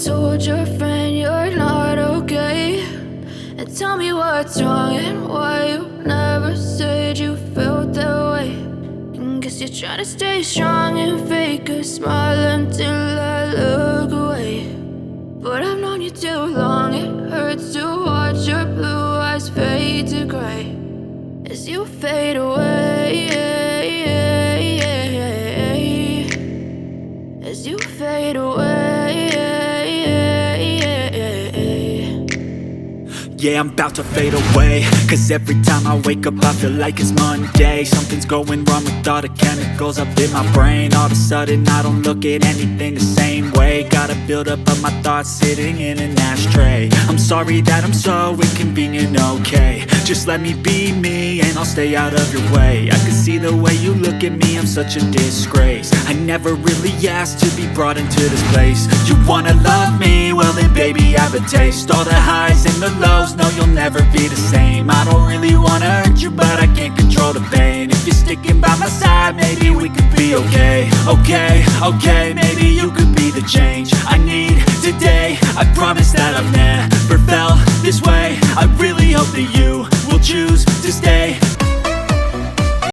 told your friend you're not okay? And tell me what's wrong and why you never said you felt that way. And guess you're trying to stay strong and fake a smile until I look away. But I've known you too long, it hurts to watch your blue eyes fade to gray as you fade away, as you fade away. Yeah, I'm about to fade away, cause every time I wake up I feel like it's Monday. Something's going wrong with all the chemicals up in my brain. All of a sudden I don't look at anything the same way. Gotta build up of my thoughts sitting in an ashtray. I'm sorry that I'm so inconvenient, okay? Just let me be me and I'll stay out of your way. I can see the way you look at me, I'm such a disgrace. I never really asked to be brought into this place. You wanna love me? Well then baby I have a taste. All the highs and the lows, no you'll never be the same. I don't really wanna hurt you but I can't control the pain. If you're sticking by my side maybe we could be okay. Okay, maybe you could be the change I need today. I promise that I've